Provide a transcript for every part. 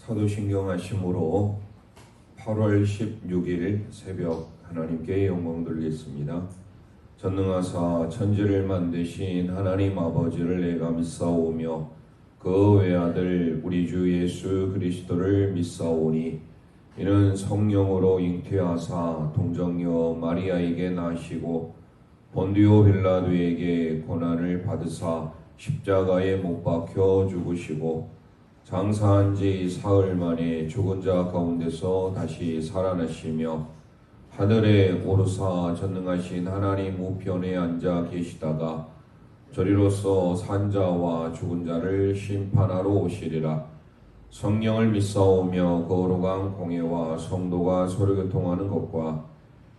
사도신경 하심으로 8월 16일 새벽 하나님께 영광 돌리겠습니다. 전능하사 천지를 만드신 하나님 아버지를 감사오며 그 외아들 우리 주 예수 그리스도를 믿사오니 이는 성령으로 잉태하사 동정녀 마리아에게 나시고 본디오 빌라도에게 고난을 받으사 십자가에 못 박혀 죽으시고 장사한 지 사흘 만에 죽은 자 가운데서 다시 살아나시며 하늘에 오르사 전능하신 하나님 우편에 앉아 계시다가 저리로서 산자와 죽은 자를 심판하러 오시리라. 성령을 믿사오며 거룩한 공예와 성도가 서로 교통하는 것과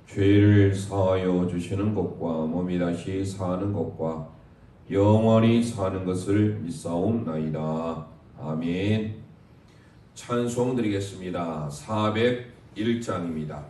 죄를 사하여 주시는 것과 몸이 다시 사는 것과 영원히 사는 것을 믿사옵나이다. 아멘. 찬송 드리겠습니다. 401장입니다.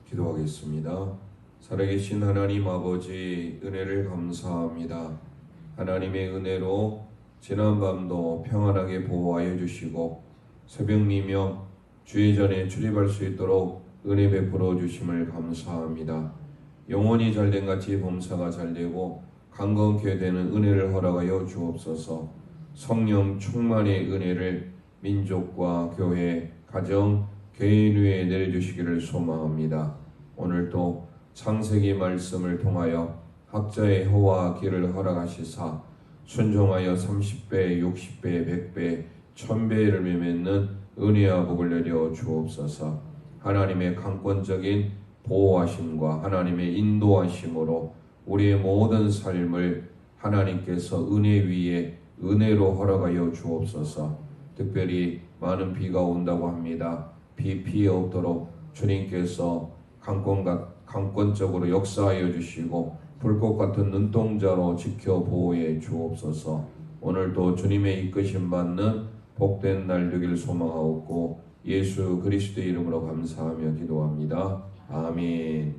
기도하겠습니다. 살아계신 하나님 아버지, 은혜를 감사합니다. 하나님의 은혜로 지난밤도 평안하게 보호하여 주시고 새벽미명 주의 전에 출입할 수 있도록 은혜 베풀어 주심을 감사합니다. 영혼이 잘된 같이 범사가 잘되고 강건케 되는 은혜를 허락하여 주옵소서. 성령 충만의 은혜를 민족과 교회, 가정, 개인 위에 내려주시기를 소망합니다. 오늘도 창세기 말씀을 통하여 학자의 혀와 귀를 허락하시사 순종하여 30배, 60배, 100배, 1000배를 맺는 은혜와 복을 내려 주옵소서. 하나님의 강권적인 보호하심과 하나님의 인도하심으로 우리의 모든 삶을 하나님께서 은혜 위에 은혜로 허락하여 주옵소서. 특별히 많은 비가 온다고 합니다. 비 피해 없도록 주님께서 강권적으로 역사하여 주시고 불꽃 같은 눈동자로 지켜 보호해 주옵소서. 오늘도 주님의 이끄심 받는 복된 날 되길 소망하옵고 예수 그리스도의 이름으로 감사하며 기도합니다. 아멘.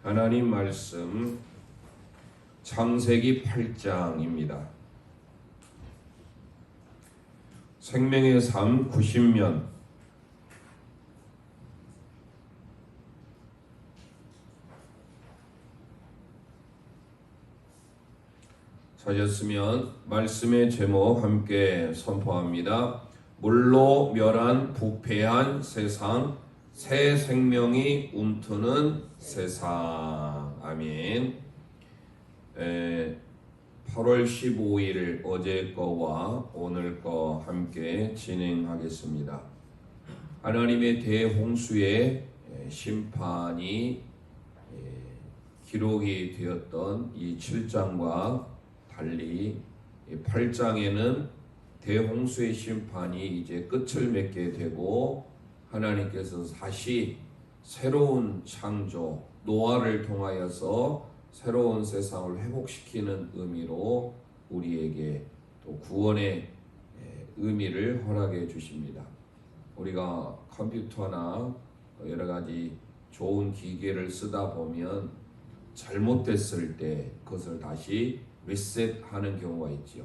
하나님 말씀 창세기 8장입니다. 생명의 삶 90년 찾았으면 말씀의 제목 함께 선포합니다. 물로 멸한 부패한 세상, 새 생명이 움트는 세상. 아멘. 8월 15일 어제 거와 오늘 거 함께 진행하겠습니다. 하나님의 대홍수의 심판이 기록이 되었던 이 7장과 달리 8장에는 대홍수의 심판이 이제 끝을 맺게 되고 하나님께서 다시 새로운 창조, 노아를 통하여서 새로운 세상을 회복시키는 의미로 우리에게 또 구원의 의미를 허락해 주십니다. 우리가 컴퓨터나 여러 가지 좋은 기계를 쓰다 보면 잘못됐을 때 그것을 다시 리셋하는 경우가 있지요.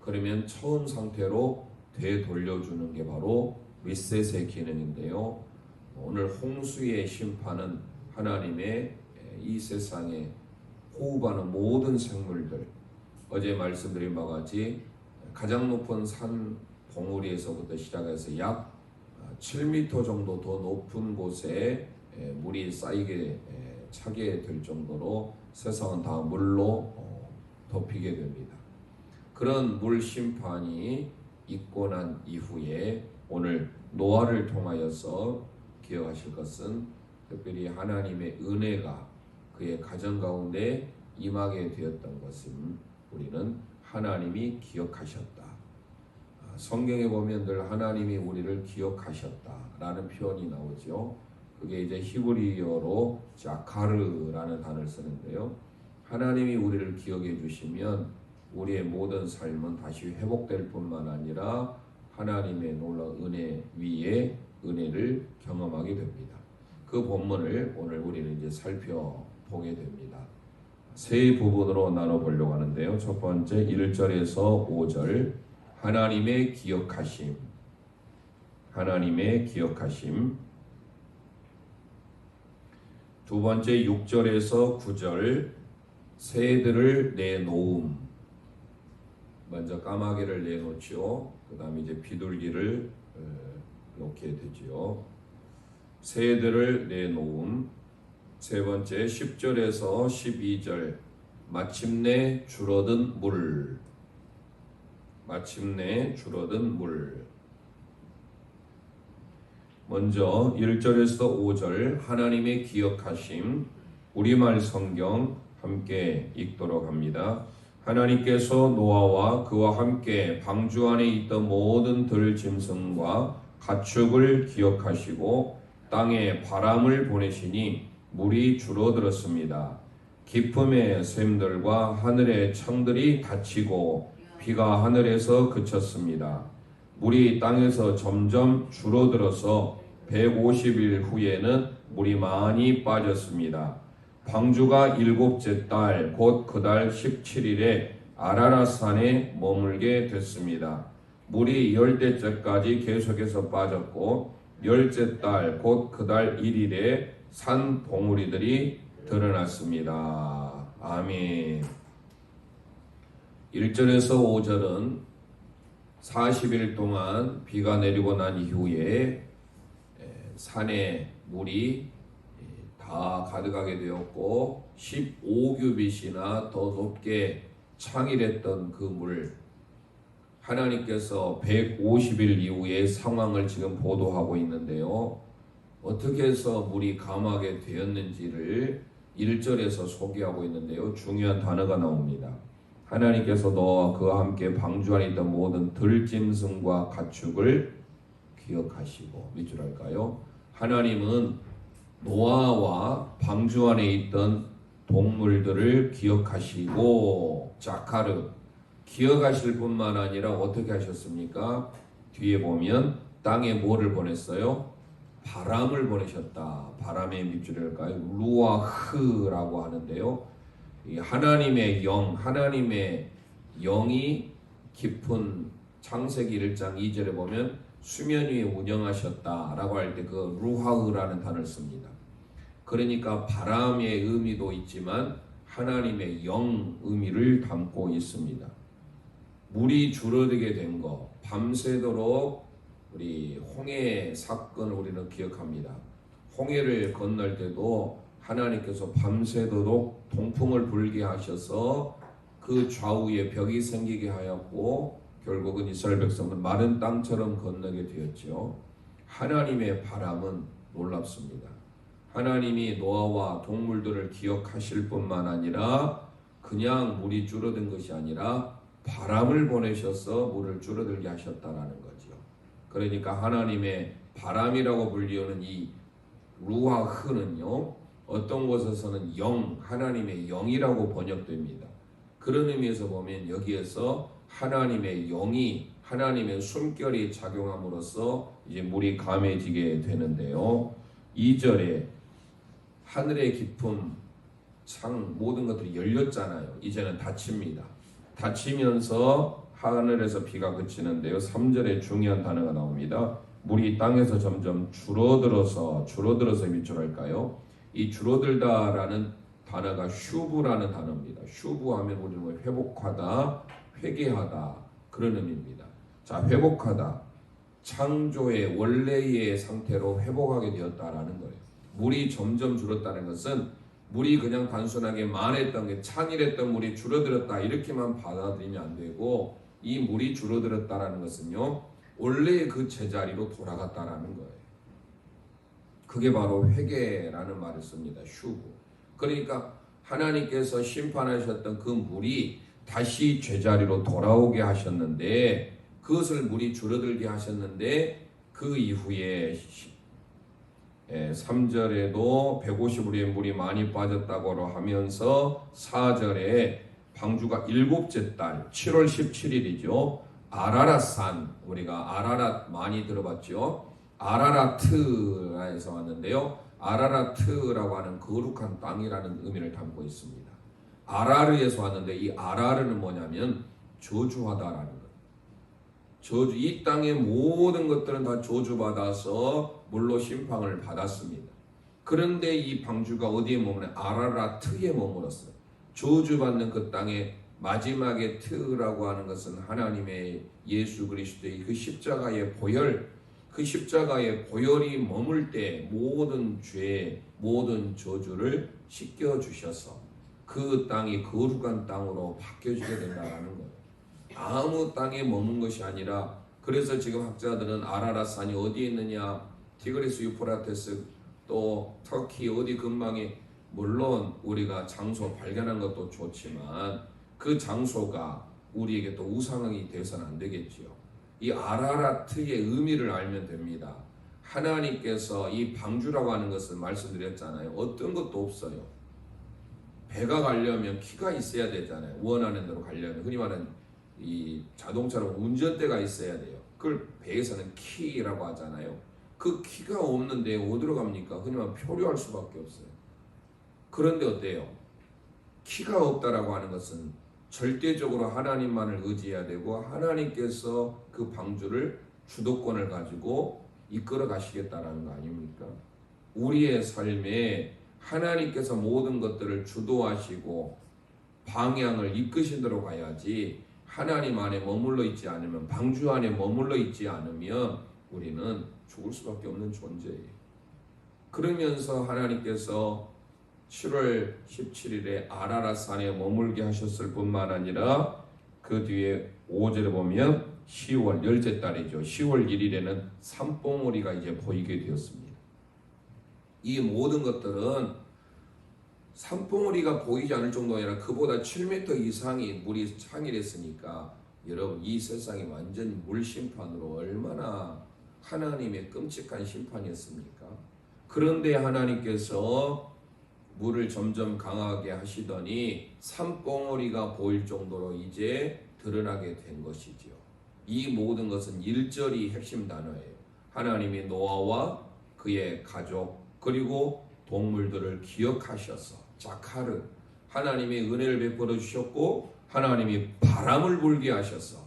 그러면 처음 상태로 되돌려주는 게 바로 리셋의 기능인데요. 오늘 홍수의 심판은 하나님의 이 세상에 호흡하는 모든 생물들, 어제 말씀드린 바와 같이 가장 높은 산 봉우리에서부터 시작해서 약 7m 정도 더 높은 곳에 물이 쌓이게 차게 될 정도로 세상은 다 물로 덮이게 됩니다. 그런 물 심판이 있고 난 이후에 오늘 노아를 통하여서 기억하실 것은 특별히 하나님의 은혜가 그의 가정 가운데 임하게 되었던 것은 우리는 하나님이 기억하셨다. 성경에 보면 늘 하나님이 우리를 기억하셨다라는 표현이 나오죠. 그게 이제 히브리어로 자카르라는 단어를 쓰는데요. 하나님이 우리를 기억해 주시면 우리의 모든 삶은 다시 회복될 뿐만 아니라 하나님의 놀라운 은혜 위에 은혜를 경험하게 됩니다. 그 본문을 오늘 우리는 이제 살펴보게 됩니다. 세 부분으로 나눠보려고 하는데요. 첫 번째 1절에서 5절 하나님의 기억하심, 하나님의 기억하심. 두 번째 6절에서 9절 새들을 내놓음. 먼저 까마귀를 내놓지요. 그 다음에 이제 비둘기를 놓게 되지요. 새들을 내놓음. 세 번째 10절에서 12절 마침내 줄어든 물. 마침내 줄어든 물. 먼저 1절에서 5절 하나님의 기억하심. 우리말 성경 함께 읽도록 합니다. 하나님께서 노아와 그와 함께 방주 안에 있던 모든 들짐승과 가축을 기억하시고 땅에 바람을 보내시니 물이 줄어들었습니다. 깊음의 샘들과 하늘의 창들이 닫히고 비가 하늘에서 그쳤습니다. 물이 땅에서 점점 줄어들어서 150일 후에는 물이 많이 빠졌습니다. 방주가 7째 달 곧 그 달 17일에 아라랏산에 머물게 됐습니다. 물이 10대째까지 계속해서 빠졌고 10째 달 곧 그 달 1일에 산 봉우리들이 드러났습니다. 아멘. 1절에서 5절은 40일 동안 비가 내리고 난 이후에 산에 물이 다 가득하게 되었고 15규빗이나 더 높게 창일했던 그 물, 하나님께서 150일 이후의 상황을 지금 보도하고 있는데요. 어떻게 해서 물이 감하게 되었는지를 1절에서 소개하고 있는데요. 중요한 단어가 나옵니다. 하나님께서 너와 그와 함께 방주 안에 있던 모든 들짐승과 가축을 기억하시고, 밑줄 할까요? 하나님은 노아와 방주 안에 있던 동물들을 기억하시고, 자카르, 기억하실 뿐만 아니라 어떻게 하셨습니까? 뒤에 보면 땅에 뭐를 보냈어요? 바람을 보내셨다. 바람의 밑줄일까요? 루아흐라고 하는데요. 이 하나님의 영, 하나님의 영이 깊은 창세기 1장 2절에 보면 수면 위에 운영하셨다라고 할 때 그 루하흐라는 단어를 씁니다. 그러니까 바람의 의미도 있지만 하나님의 영 의미를 담고 있습니다. 물이 줄어들게 된 거, 밤새도록 우리 홍해 사건을 우리는 기억합니다. 홍해를 건널 때도 하나님께서 밤새도록 동풍을 불게 하셔서 그 좌우에 벽이 생기게 하였고 결국은 이스라엘 백성은 마른 땅처럼 건너게 되었죠. 하나님의 바람은 놀랍습니다. 하나님이 노아와 동물들을 기억하실 뿐만 아니라 그냥 물이 줄어든 것이 아니라 바람을 보내셔서 물을 줄어들게 하셨다라는 거죠. 그러니까 하나님의 바람이라고 불리우는 이 루아흐는요, 어떤 곳에서는 영, 하나님의 영이라고 번역됩니다. 그런 의미에서 보면 여기에서 하나님의 영이, 하나님의 숨결이 작용함으로써 이제 물이 감해지게 되는데요. 2절에 하늘의 깊음, 창, 모든 것들이 열렸잖아요. 이제는 닫힙니다. 닫히면서 하늘에서 비가 그치는데요. 3절에 중요한 단어가 나옵니다. 물이 땅에서 점점 줄어들어서 밑줄할까요? 이 줄어들다라는 단어가 슈브라는 단어입니다. 슈브하면 우리는 회복하다, 회개하다 그런 의미입니다. 자, 회복하다, 창조의 원래의 상태로 회복하게 되었다라는 거예요. 물이 점점 줄었다는 것은 물이 그냥 단순하게 많았던 게 창일했던 물이 줄어들었다 이렇게만 받아들이면 안 되고, 이 물이 줄어들었다라는 것은요, 원래의 그 제자리로 돌아갔다라는 거예요. 그게 바로 회개라는 말을 씁니다. 슈브. 그러니까 하나님께서 심판하셨던 그 물이 다시 제자리로 돌아오게 하셨는데, 그것을 물이 줄어들게 하셨는데, 그 이후에 3절에도 150우리의 물이 많이 빠졌다고 하면서 4절에 방주가 7째 달 7월 17일이죠. 아라랏산, 우리가 아라랏 많이 들어봤죠. 아라라트에서 왔는데요. 아라라트라고 하는 거룩한 땅이라는 의미를 담고 있습니다. 아라르에서 왔는데 이 아라르는 뭐냐면 저주하다라는 거예요. 저주, 이 땅의 모든 것들은 다 저주받아서 물로 심판을 받았습니다. 그런데 이 방주가 어디에 머무르냐? 아라라트에 머물었어요. 저주받는 그 땅의 마지막에 트라고 하는 것은 하나님의 예수 그리스도의 그 십자가의 보혈, 그 십자가의 보혈이 머물 때 모든 죄, 모든 저주를 씻겨주셔서 그 땅이 거룩한 땅으로 바뀌어지게 된다는 거예요. 아무 땅에 머문 것이 아니라, 그래서 지금 학자들은 아라랏산이 어디에 있느냐, 티그리스 유프라테스 또 터키 어디 근방에, 물론 우리가 장소 발견한 것도 좋지만 그 장소가 우리에게 또 우상이 되어서는 안 되겠지요. 이 아라라트의 의미를 알면 됩니다. 하나님께서 이 방주라고 하는 것은 말씀드렸잖아요. 어떤 것도 없어요. 배가 가려면 키가 있어야 되잖아요. 원하는 대로 가려면. 흔히 말하는 이 자동차로 운전대가 있어야 돼요. 그걸 배에서는 키라고 하잖아요. 그 키가 없는데 어디로 갑니까? 흔히 말하면 표류할 수밖에 없어요. 그런데 어때요? 키가 없다라고 하는 것은 절대적으로 하나님만을 의지해야 되고, 하나님께서 그 방주를 주도권을 가지고 이끌어 가시겠다라는 거 아닙니까? 우리의 삶에 하나님께서 모든 것들을 주도하시고 방향을 이끄신 대로 가야지, 하나님 안에 머물러 있지 않으면, 방주 안에 머물러 있지 않으면 우리는 죽을 수밖에 없는 존재예요. 그러면서 하나님께서 7월 17일에 아라랏산에 머물게 하셨을 뿐만 아니라 그 뒤에 5절에 보면 10월 열째 달이죠. 10월 1일에는 산봉우리가 이제 보이게 되었습니다. 이 모든 것들은 산봉우리가 보이지 않을 정도가 아니라 그보다 7m 이상이 물이 창일했으니까, 여러분 이 세상이 완전히 물심판으로 얼마나 하나님의 끔찍한 심판이었습니까? 그런데 하나님께서 물을 점점 강하게 하시더니 산봉우리가 보일 정도로 이제 드러나게 된 것이지요. 이 모든 것은 1절이 핵심 단어예요. 하나님이 노아와 그의 가족 그리고 동물들을 기억하셔서, 자카르, 하나님의 은혜를 베풀어 주셨고 하나님이 바람을 불게 하셔서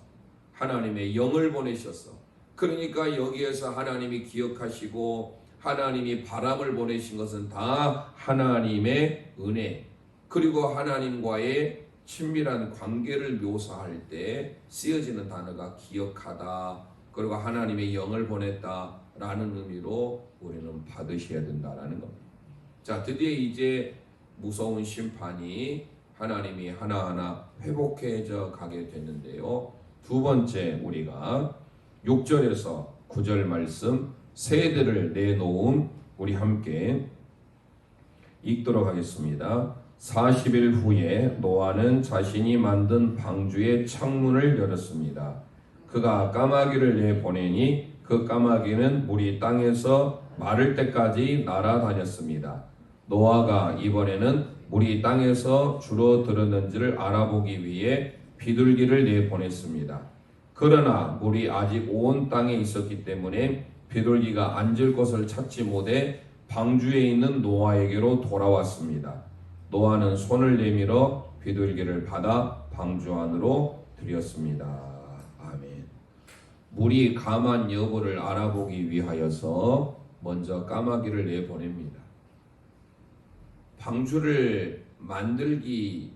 하나님의 영을 보내셔서, 그러니까 여기에서 하나님이 기억하시고 하나님이 바람을 보내신 것은 다 하나님의 은혜, 그리고 하나님과의 친밀한 관계를 묘사할 때 쓰여지는 단어가 기억하다, 그리고 하나님의 영을 보냈다라는 의미로 우리는 받으셔야 된다라는 겁니다. 자, 드디어 이제 무서운 심판이 하나님이 하나하나 회복해져 가게 됐는데요. 두 번째, 우리가 6절에서 9절 말씀 세대를 내놓음 우리 함께 읽도록 하겠습니다. 40일 후에 노아는 자신이 만든 방주의 창문을 열었습니다. 그가 까마귀를 내보내니 그 까마귀는 물이 땅에서 마를 때까지 날아다녔습니다. 노아가 이번에는 물이 땅에서 줄어들었는지를 알아보기 위해 비둘기를 내보냈습니다. 그러나 물이 아직 온 땅에 있었기 때문에 비둘기가 앉을 곳을 찾지 못해 방주에 있는 노아에게로 돌아왔습니다. 노아는 손을 내밀어 비둘기를 받아 방주 안으로 들였습니다. 아멘. 물이 감한 여부를 알아보기 위하여서 먼저 까마귀를 내보냅니다. 방주를 만들기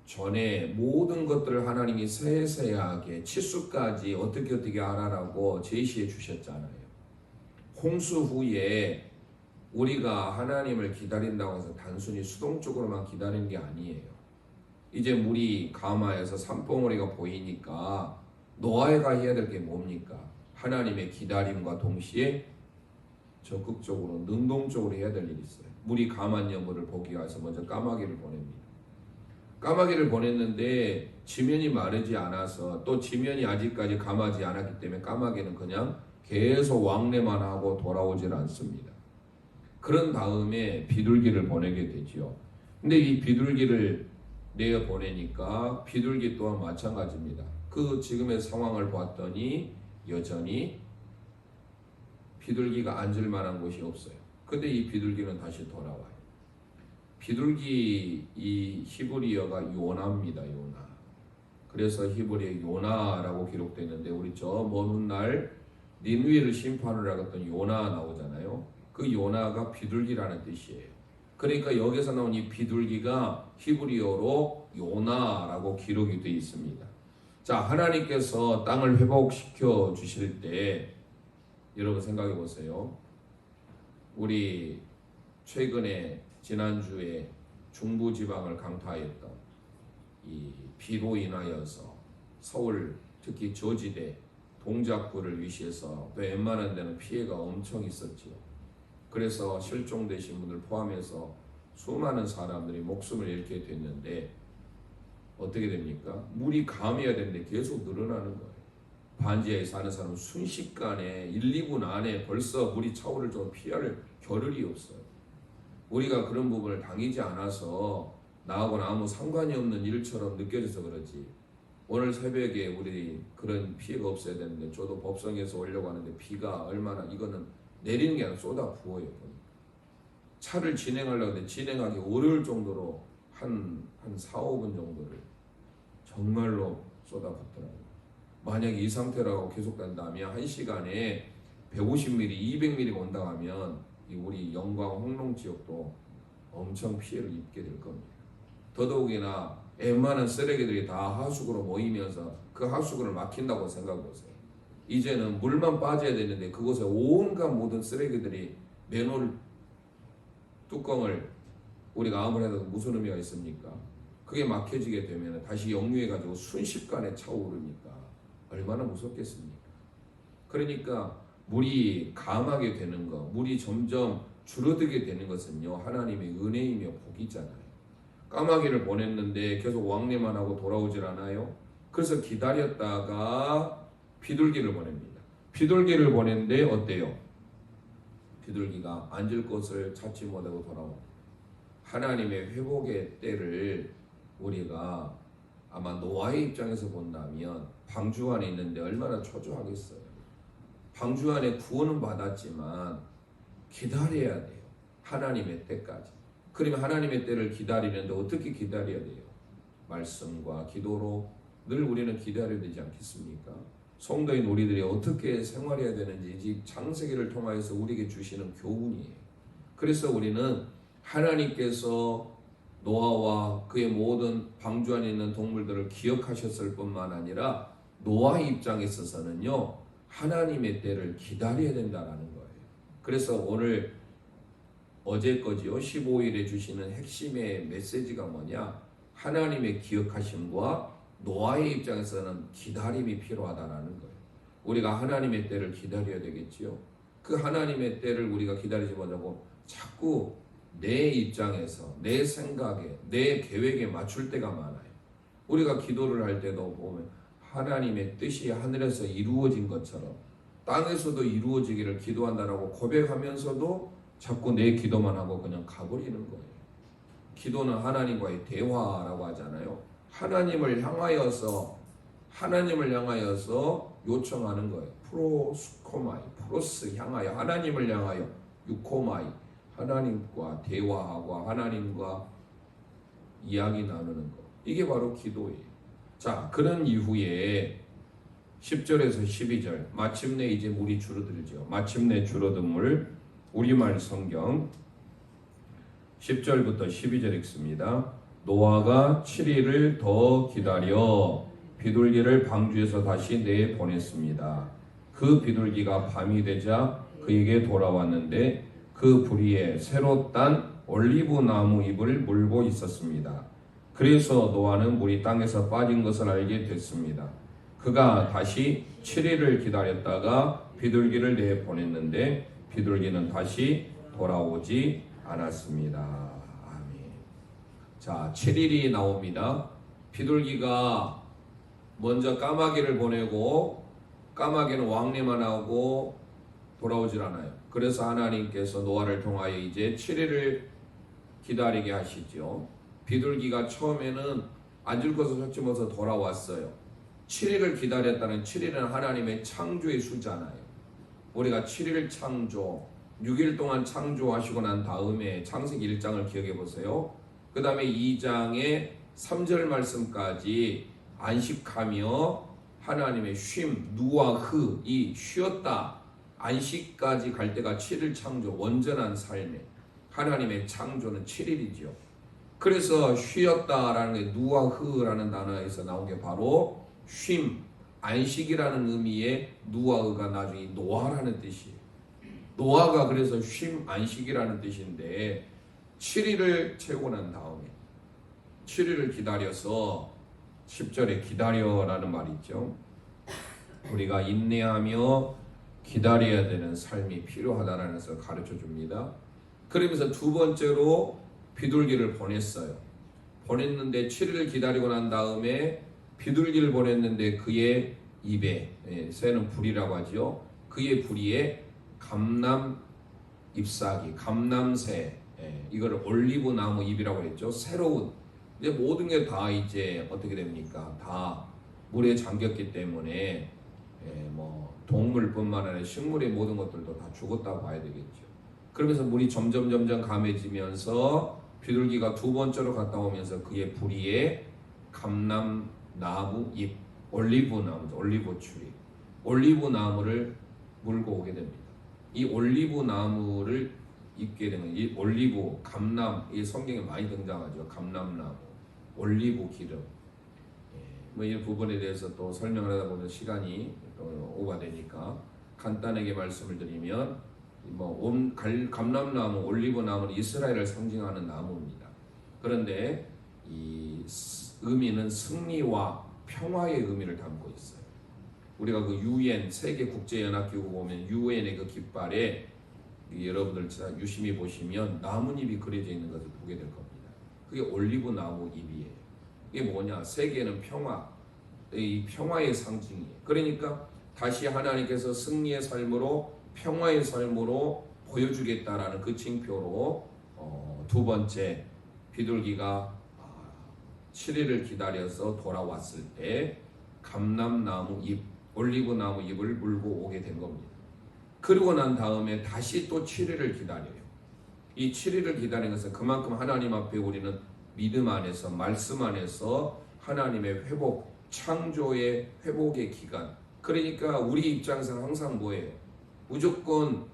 전에 모든 것들을 하나님이 세세하게 치수까지 어떻게 알아라고 제시해 주셨잖아요. 홍수 후에 우리가 하나님을 기다린다고 해서 단순히 수동적으로만 기다리는 게 아니에요. 이제 물이 감화해서 산봉우리가 보이니까 노아가 해야 될 게 뭡니까? 하나님의 기다림과 동시에 적극적으로 능동적으로 해야 될 일이 있어요. 물이 감한 여부를 보기 위해서 먼저 까마귀를 보냅니다. 까마귀를 보냈는데 지면이 마르지 않아서, 또 지면이 아직까지 감하지 않았기 때문에 까마귀는 그냥 계속 왕래만 하고 돌아오질 않습니다. 그런 다음에 비둘기를 보내게 되죠. 근데 이 비둘기를 내어 보내니까 비둘기 또한 마찬가지입니다. 그 지금의 상황을 봤더니 여전히 비둘기가 앉을 만한 곳이 없어요. 근데 이 비둘기는 다시 돌아와요. 비둘기 이 히브리어가 요나입니다. 요나. 그래서 히브리어 요나라고 기록되는데, 우리 저 먼 훗날 니느웨를 심판을 하겠던 요나 나오잖아요. 그 요나가 비둘기라는 뜻이에요. 그러니까 여기서 나온 이 비둘기가 히브리어로 요나라고 기록이 되어 있습니다. 자, 하나님께서 땅을 회복시켜 주실 때 여러분 생각해 보세요. 우리 최근에 지난주에 중부지방을 강타했던 이 비로 인하여서 서울, 특히 저지대, 동작구를 위시해서 웬만한 데는 피해가 엄청 있었죠. 그래서 실종되신 분들 포함해서 수많은 사람들이 목숨을 잃게 됐는데 어떻게 됩니까? 물이 감해야 되는데 계속 늘어나는 거예요. 반지하에 사는 사람은 순식간에 1, 2분 안에 벌써 물이 차오를 정도 피할 겨를이 없어요. 우리가 그런 부분을 당하지 않아서 나하고는 아무 상관이 없는 일처럼 느껴져서 그렇지, 오늘 새벽에 우리 그런 피해가 없어야 되는데 저도 법성에서 오려고 하는데 비가 얼마나, 이거는 내리는 게 아니라 쏟아 부어요. 차를 진행하려고 하는데 진행하기 어려울 정도로 한 4, 5분 정도를 정말로 쏟아붓더라고요. 만약에 이 상태라고 계속된다면 1시간에 150mm, 200mm가 온다 하면 우리 영광 홍롱 지역도 엄청 피해를 입게 될 겁니다. 더더욱이나 웬만한 쓰레기들이 다 하수구로 모이면서 그 하수구를 막힌다고 생각해 보세요. 이제는 물만 빠져야 되는데 그곳에 온갖 모든 쓰레기들이 맨홀 뚜껑을 우리가 아무리 해도 무슨 의미가 있습니까? 그게 막혀지게 되면 다시 역류해가지고 순식간에 차오르니까 얼마나 무섭겠습니까? 그러니까 물이 감하게 되는 것, 물이 점점 줄어들게 되는 것은요, 하나님의 은혜이며 복이잖아요. 까마귀를 보냈는데 계속 왕래만 하고 돌아오질 않아요. 그래서 기다렸다가 비둘기를 보냅니다. 비둘기를 보냈는데 어때요? 비둘기가 앉을 곳을 찾지 못하고 돌아옵니다. 하나님의 회복의 때를 우리가 아마 노아의 입장에서 본다면 방주 안에 있는데 얼마나 초조하겠어요. 방주 안에 구원은 받았지만 기다려야 돼요. 하나님의 때까지. 그러면 하나님의 때를 기다리는데 어떻게 기다려야 돼요? 말씀과 기도로 늘 우리는 기다려야 되지 않겠습니까? 성도인 우리들이 어떻게 생활해야 되는지 이 창세기를 통하여서 우리에게 주시는 교훈이에요. 그래서 우리는 하나님께서 노아와 그의 모든 방주 안에 있는 동물들을 기억하셨을 뿐만 아니라 노아의 입장에 있어서는요, 하나님의 때를 기다려야 된다라는 거예요. 그래서 오늘 어제 거지요, 15일에 주시는 핵심의 메시지가 뭐냐? 하나님의 기억하심과 노아의 입장에서는 기다림이 필요하다라는 거예요. 우리가 하나님의 때를 기다려야 되겠지요. 그 하나님의 때를 우리가 기다리지 못하고 자꾸 내 입장에서, 내 생각에, 내 계획에 맞출 때가 많아요. 우리가 기도를 할 때도 보면 하나님의 뜻이 하늘에서 이루어진 것처럼 땅에서도 이루어지기를 기도한다라고 고백하면서도 자꾸 내 기도만 하고 그냥 가버리는 거예요. 기도는 하나님과의 대화라고 하잖아요. 하나님을 향하여서 요청하는 거예요. 프로스코마이, 프로스 향하여, 하나님을 향하여, 유코마이, 하나님과 대화하고 하나님과 이야기 나누는 거. 이게 바로 기도예요. 자, 그런 이후에 10절에서 12절, 마침내 이제 물이 줄어들죠. 마침내 줄어든 물, 우리말 성경 10절부터 12절 읽습니다. 노아가 7일을 더 기다려 비둘기를 방주에서 다시 내보냈습니다. 그 비둘기가 밤이 되자 그에게 돌아왔는데 그 부리에 새로 딴 올리브 나무 잎을 물고 있었습니다. 그래서 노아는 물이 땅에서 빠진 것을 알게 됐습니다. 그가 다시 7일을 기다렸다가 비둘기를 내보냈는데 비둘기는 다시 돌아오지 않았습니다. 아멘. 자, 7일이 나옵니다. 비둘기가 먼저 까마귀를 보내고 까마귀는 왕래만 하고 돌아오질 않아요. 그래서 하나님께서 노아를 통하여 이제 7일을 기다리게 하시죠. 비둘기가 처음에는 앉을 것을 찾지 못해서 돌아왔어요. 7일을 기다렸다는 7일은 하나님의 창조의 수잖아요. 우리가 7일 창조, 6일 동안 창조하시고 난 다음에 창세기 1장을 기억해 보세요. 그 다음에 2장의 3절 말씀까지 안식하며 하나님의 쉼, 누아흐, 이 쉬었다, 안식까지 갈 때가 7일 창조, 온전한 삶에 하나님의 창조는 7일이죠. 그래서 쉬었다라는 게 누아흐라는 단어에서 나온 게 바로 쉼, 안식이라는 의미의 누아흐가 나중에 노아라는 뜻이에요. 노아가 그래서 쉼, 안식이라는 뜻인데 7일을 채우고 난 다음에 7일을 기다려서 10절에 기다려라는 말이 있죠. 우리가 인내하며 기다려야 되는 삶이 필요하다는 것을 가르쳐 줍니다. 그러면서 두 번째로 비둘기를 보냈어요. 보냈는데 7일을 기다리고 난 다음에 비둘기를 보냈는데 그의 입에, 새는 불이라고 하죠. 그의 부리에 감람 잎사귀, 감람새, 이거를 올리브 나무 잎이라고 했죠. 새로운, 이제 모든 게 다 이제 어떻게 됩니까? 다 물에 잠겼기 때문에 뭐 동물뿐만 아니라 식물의 모든 것들도 다 죽었다고 봐야 되겠죠. 그러면서 물이 점점 감해지면서 비둘기가 두 번째로 갔다 오면서 그의 부리에 감람나무 잎, 올리브 나무, 올리브 추리, 올리브 나무를 물고 오게 됩니다. 이 올리브 나무를 입게 되면 이 올리브, 감람, 이 성경에 많이 등장하죠. 감람나무, 올리브 기름. 뭐 이 부분에 대해서 또 설명을 하다 보면 시간이 또 오버되니까 간단하게 말씀을 드리면 감람나무, 올리브 나무는 이스라엘을 상징하는 나무입니다. 그런데 이 의미는 승리와 평화의 의미를 담고 있어요. 우리가 그 UN 세계 국제 연합 기구 보면 UN의 그 깃발에 여러분들 유심히 보시면 나뭇잎이 그려져 있는 것을 보게 될 겁니다. 그게 올리브 나무 잎이에요. 이게 뭐냐? 세계는 평화, 이 평화의 상징이에요. 그러니까 다시 하나님께서 승리의 삶으로, 평화의 삶으로 보여주겠다라는 그 징표로 두 번째 비둘기가 7일을 기다려서 돌아왔을 때 감람나무 잎, 올리브 나무 잎을 물고 오게 된 겁니다. 그러고 난 다음에 다시 또 7일을 기다려요. 이 7일을 기다리는 것은 그만큼 하나님 앞에 우리는 믿음 안에서, 말씀 안에서 하나님의 회복, 창조의 회복의 기간. 그러니까 우리 입장에서는 항상 뭐예요? 무조건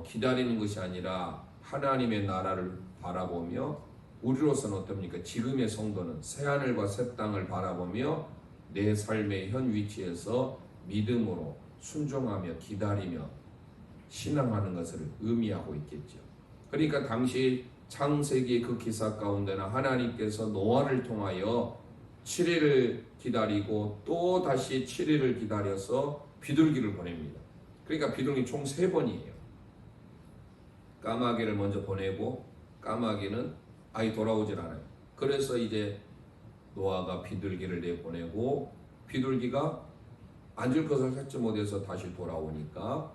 기다리는 것이 아니라 하나님의 나라를 바라보며 우리로서는 어떻습니까? 지금의 성도는 새하늘과 새 땅을 바라보며 내 삶의 현 위치에서 믿음으로 순종하며 기다리며 신앙하는 것을 의미하고 있겠죠. 그러니까 당시 창세기 그 기사 가운데는 하나님께서 노아를 통하여 7일을 기다리고 또 다시 7일을 기다려서 비둘기를 보냅니다. 그러니까 비둘기 총 3번이에요. 까마귀를 먼저 보내고 까마귀는 아예 돌아오질 않아요. 그래서 이제 노아가 비둘기를 내보내고 비둘기가 앉을 것을 찾지 못해서 다시 돌아오니까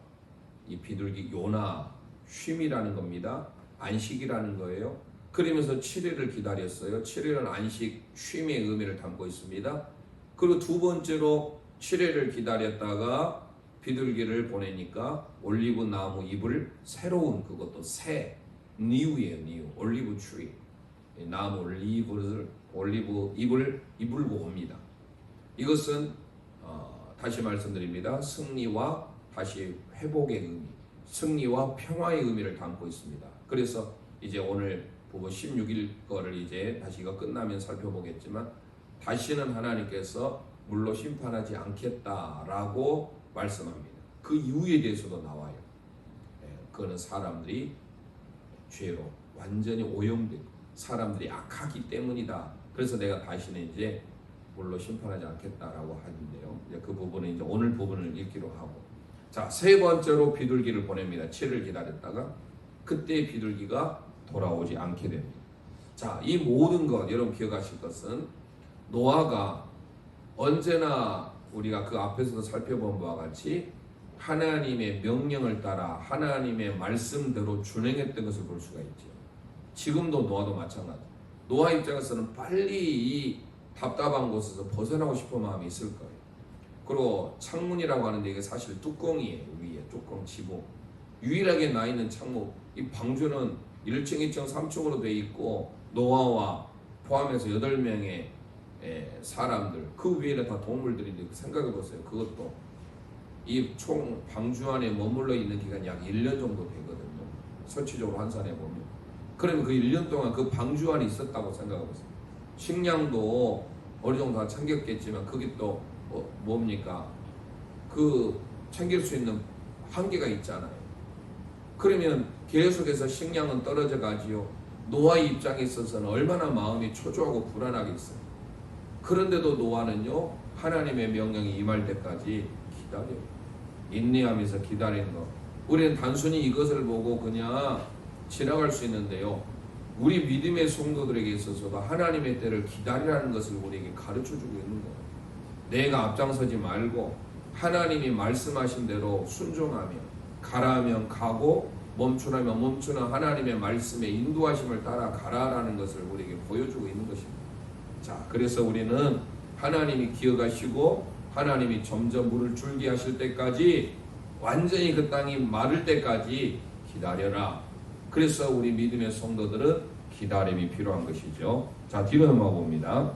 이 비둘기 요나 쉼이라는 겁니다. 안식이라는 거예요. 그러면서 7일을 기다렸어요. 7일은 안식, 쉼의 의미를 담고 있습니다. 그리고 두 번째로 7일을 기다렸다가 비둘기를 보내니까 올리브 나무 잎을 새로운 그것도 새 뉴예요. 뉴 올리브 트리 나무 올리브 잎을 봅니다. 이것은 다시 말씀드립니다. 승리와 다시 회복의 의미, 승리와 평화의 의미를 담고 있습니다. 그래서 이제 오늘 부분 16일 거를 이제 다시 이거 끝나면 살펴보겠지만 다시는 하나님께서 물로 심판하지 않겠다라고 말씀합니다. 그 이유에 대해서도 나와요. 그거는 사람들이 죄로 완전히 오염되고 사람들이 악하기 때문이다. 그래서 내가 다시는 이제 물로 심판하지 않겠다라고 하는데요. 이제 그 부분은 이제 오늘 부분을 읽기로 하고, 자, 세 번째로 비둘기를 보냅니다. 7을 기다렸다가 그때 비둘기가 돌아오지 않게 됩니다. 자, 이 모든 것 여러분 기억하실 것은 노아가 언제나 우리가 그 앞에서도 살펴본 바와 같이 하나님의 명령을 따라 하나님의 말씀대로 준행했던 것을 볼 수가 있죠. 지금도 노아도 마찬가지. 노아 입장에서는 빨리 이 답답한 곳에서 벗어나고 싶은 마음이 있을 거예요. 그리고 창문이라고 하는데 이게 사실 뚜껑이에요. 위에 뚜껑 지붕. 유일하게 나 있는 창문. 이 방주는 1층, 2층, 3층으로 돼 있고 노아와 포함해서 8명의 사람들 그 위에는 다 동물들인데 생각해 보세요. 그것도 이 총 방주 안에 머물러 있는 기간이 약 1년 정도 되거든요. 설치적으로 환산해 보면. 그러면 그 1년 동안 그 방주 안에 있었다고 생각해 보세요. 식량도 어느 정도 다 챙겼겠지만 그게 또 뭡니까? 그 챙길 수 있는 한계가 있잖아요. 그러면 계속해서 식량은 떨어져 가지요. 노아의 입장에 있어서는 얼마나 마음이 초조하고 불안하겠어요. 그런데도 노아는요, 하나님의 명령이 임할 때까지 기다려요. 인내하면서 기다리는 것. 우리는 단순히 이것을 보고 그냥 지나갈 수 있는데요, 우리 믿음의 성도들에게 있어서도 하나님의 때를 기다리라는 것을 우리에게 가르쳐주고 있는 거예요. 내가 앞장서지 말고 하나님이 말씀하신 대로 순종하며 가라면 가고 멈추라면 멈추는 하나님의 말씀에 인도하심을 따라 가라라는 것을 우리에게 보여주고 있는 것입니다. 자, 그래서 우리는 하나님이 기억하시고 하나님이 점점 물을 줄게 하실 때까지 완전히 그 땅이 마를 때까지 기다려라. 그래서 우리 믿음의 성도들은 기다림이 필요한 것이죠. 자, 뒤로 넘어가 봅니다.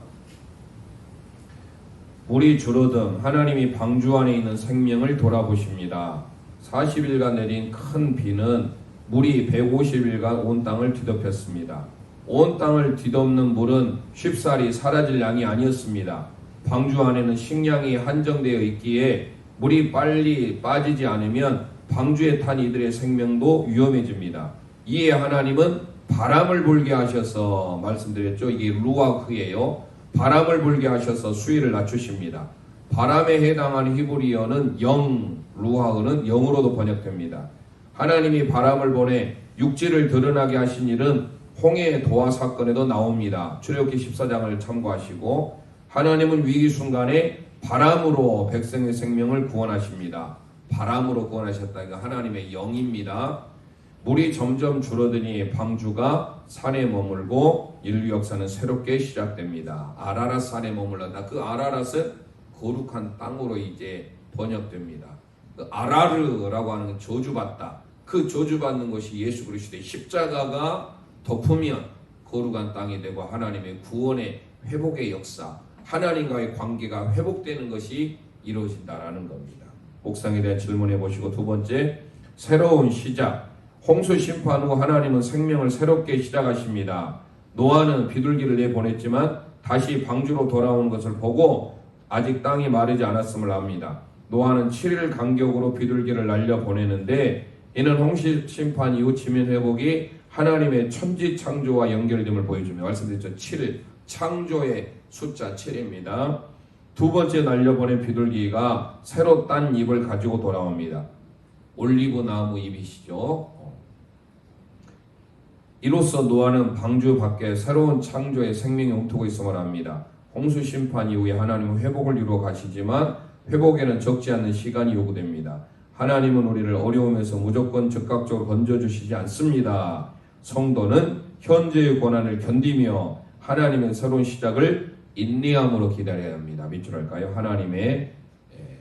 물이 줄어든 하나님이 방주 안에 있는 생명을 돌아보십니다. 40일간 내린 큰 비는 물이 150일간 온 땅을 뒤덮였습니다. 온 땅을 뒤덮는 물은 쉽사리 사라질 양이 아니었습니다. 방주 안에는 식량이 한정되어 있기에 물이 빨리 빠지지 않으면 방주에 탄 이들의 생명도 위험해집니다. 이에 하나님은 바람을 불게 하셔서, 말씀드렸죠. 이게 루아흐예요. 바람을 불게 하셔서 수위를 낮추십니다. 바람에 해당하는 히브리어는 영, 루아흐는 영으로도 번역됩니다. 하나님이 바람을 보내 육지를 드러나게 하신 일은 홍해 도화 사건에도 나옵니다. 출애굽기 14장을 참고하시고, 하나님은 위기 순간에 바람으로 백성의 생명을 구원하십니다. 바람으로 구원하셨다. 이거 하나님의 영입니다. 물이 점점 줄어드니 방주가 산에 머물고 인류 역사는 새롭게 시작됩니다. 아라랏 산에 머물렀다. 그 아라랏은 거룩한 땅으로 이제 번역됩니다. 그 아라르라고 하는 건 저주받다. 그 저주받는 것이 예수 그리스도의 십자가가 덮으면 거룩한 땅이 되고 하나님의 구원의 회복의 역사, 하나님과의 관계가 회복되는 것이 이루어진다라는 겁니다. 옥상에 대한 질문해 보시고, 두 번째, 새로운 시작. 홍수 심판 후 하나님은 생명을 새롭게 시작하십니다. 노아는 비둘기를 내보냈지만 다시 방주로 돌아오는 것을 보고 아직 땅이 마르지 않았음을 압니다. 노아는 7일 간격으로 비둘기를 날려 보내는데 이는 홍수 심판 이후 지면 회복이 하나님의 천지 창조와 연결됨을 보여주며 말씀드렸죠. 7일 창조의 숫자 7입니다. 두 번째 날려보낸 비둘기가 새로 딴 잎을 가지고 돌아옵니다. 올리브 나무 잎이시죠. 이로써 노아는 방주 밖에 새로운 창조의 생명이 움트고 있음을 압니다. 홍수 심판 이후에 하나님은 회복을 이루어 가시지만 회복에는 적지 않는 시간이 요구됩니다. 하나님은 우리를 어려움에서 무조건 즉각적으로 건져주시지 않습니다. 성도는 현재의 고난을 견디며 하나님의 새로운 시작을 인내함으로 기다려야 합니다. 밑줄 할까요? 하나님의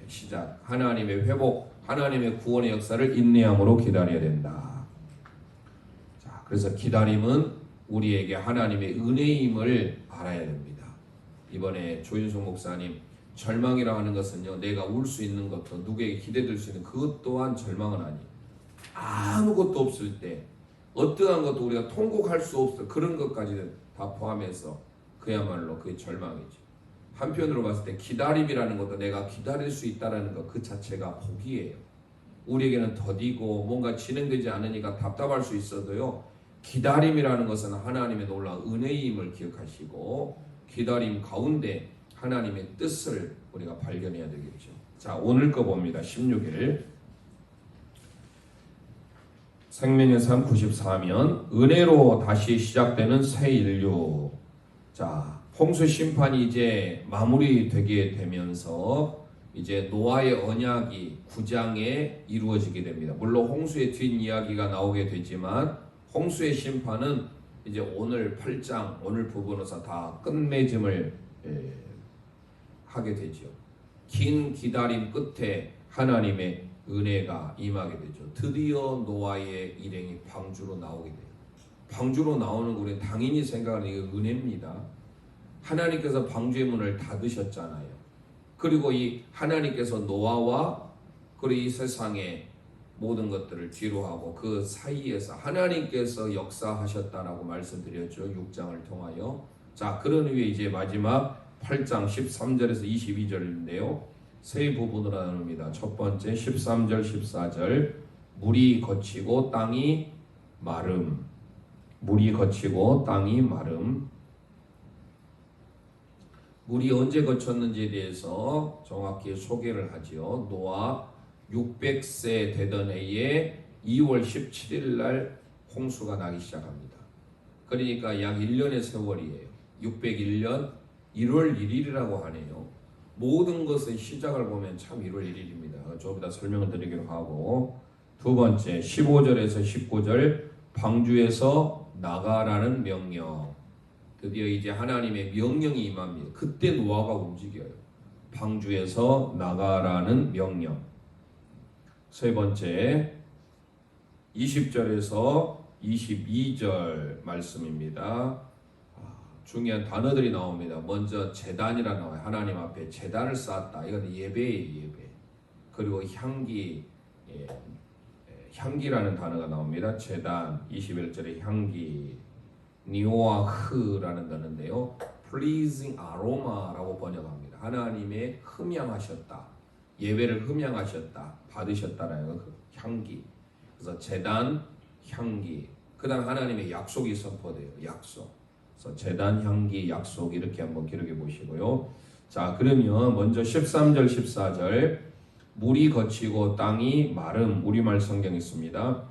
시작, 하나님의 회복, 하나님의 구원의 역사를 인내함으로 기다려야 된다. 자, 그래서 기다림은 우리에게 하나님의 은혜임을 알아야 됩니다. 이번에 조윤성 목사님, 절망이라 하는 것은요, 내가 울 수 있는 것도, 누구에게 기대될 수 있는 그것 또한 절망은 아니에요. 아무것도 없을 때, 어떠한 것도 우리가 통곡할 수 없을 그런 것까지는 다 포함해서 그야말로 그게 절망이지. 한편으로 봤을 때 기다림이라는 것도 내가 기다릴 수 있다는 것 그 자체가 복이에요. 우리에게는 더디고 뭔가 진행되지 않으니까 답답할 수 있어도요, 기다림이라는 것은 하나님의 놀라운 은혜임을 기억하시고 기다림 가운데 하나님의 뜻을 우리가 발견해야 되겠죠. 자, 오늘 거 봅니다. 16일 생명의 삶 94면 은혜로 다시 시작되는 새 인류. 자, 홍수 심판이 이제 마무리되게 되면서 이제 노아의 언약이 9장에 이루어지게 됩니다. 물론 홍수의 뒷이야기가 나오게 되지만 홍수의 심판은 이제 오늘 8장 오늘 부분에서 다 끝맺음을 하게 되죠. 긴 기다림 끝에 하나님의 은혜가 임하게 되죠. 드디어 노아의 일행이 방주로 나오게 돼요. 방주로 나오는 거 우리는 당연히 생각하는 게 은혜입니다. 하나님께서 방주의 문을 닫으셨잖아요. 그리고 이 하나님께서 노아와 그리고 이 세상의 모든 것들을 뒤로 하고 그 사이에서 하나님께서 역사하셨다라고 말씀드렸죠. 6장을 통하여. 자, 그런 후에 이제 마지막 8장 13절에서 22절인데요. 세 부분으로 나눕니다. 첫 번째 13절 14절 물이 거치고 땅이 마름. 물이 거치고 땅이 마름. 물이 언제 거쳤는지에 대해서 정확히 소개를 하지요. 노아 600세 되던 해에 2월 17일 날 홍수가 나기 시작합니다. 그러니까 약 1년의 세월이에요. 601년 1월 1일이라고 하네요. 모든 것의 시작을 보면 참 1월 1일입니다. 좀 이따 설명을 드리기로 하고, 두 번째 15절에서 19절 방주에서 나가라는 명령. 드디어 이제 하나님의 명령이 임합니다. 그때 노아가 움직여요. 방주에서 나가라는 명령. 세 번째 20절에서 22절 말씀입니다. 중요한 단어들이 나옵니다. 먼저 제단이라 나와요. 하나님 앞에 제단을 쌓았다. 이건 예배예요, 예배. 그리고 향기, 향기라는 단어가 나옵니다. 제단, 21절에 향기, 니오아흐라는 단어인데요. pleasing aroma라고 번역합니다. 하나님의 흠향하셨다. 예배를 흠향하셨다. 받으셨다라는 그 향기. 그래서 제단, 향기. 그 다음 하나님의 약속이 선포돼요. 약속. 그래서 제단, 향기, 약속 이렇게 한번 기록해 보시고요. 자, 그러면 먼저 13절, 14절 물이 거치고 땅이 마름. 우리말 성경 있습니다.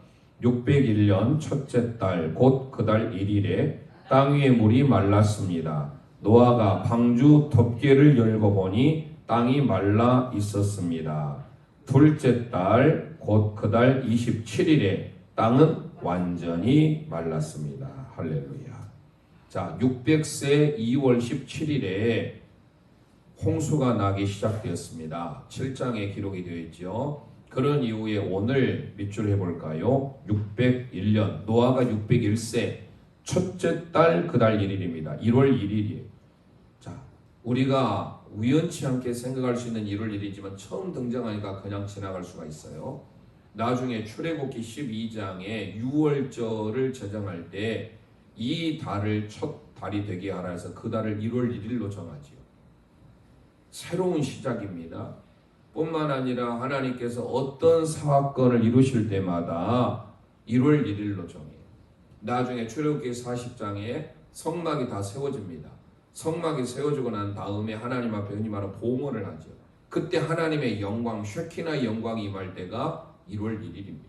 601년 첫째 달 곧 그 달 1일에 땅 위에 물이 말랐습니다. 노아가 방주 덮개를 열고 보니 땅이 말라 있었습니다. 둘째 달 곧 그 달 27일에 땅은 완전히 말랐습니다. 할렐루야. 자, 600세 2월 17일에 홍수가 나기 시작되었습니다. 7장에 기록이 되어 있죠. 그런 이후에 오늘 밑줄 해볼까요? 601년 노아가 601세 첫째 달 그 달 1일입니다. 1월 1일이에요. 자, 우리가 우연치 않게 생각할 수 있는 1월 1일이지만 처음 등장하니까 그냥 지나갈 수가 있어요. 나중에 출애굽기 12장에 6월절을 제정할 때 이 달을 첫 달이 되게 하라 해서 그 달을 1월 1일로 정하지요. 새로운 시작입니다. 뿐만 아니라 하나님께서 어떤 사건을 이루실 때마다 1월 1일로 정해요. 나중에 출애굽기 40장에 성막이 다 세워집니다. 성막이 세워지고 난 다음에 하나님 앞에 흔히 말하는 봉헌을 하죠. 그때 하나님의 영광, 쉐키나의 영광이 임할 때가 1월 1일입니다.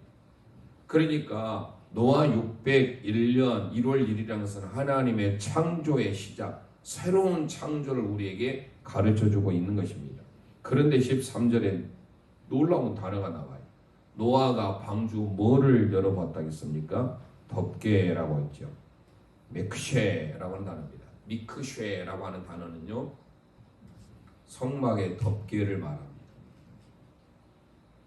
그러니까 노아 601년 1월 1일이라는 것은 하나님의 창조의 시작, 새로운 창조를 우리에게 가르쳐주고 있는 것입니다. 그런데 13절에 놀라운 단어가 나와요. 노아가 방주 뭐를 열어봤다겠습니까? 덮개라고 했죠. 메크쉐라고 하는 단어입니다. 미크쉐라고 하는 단어는요, 성막의 덮개를 말합니다.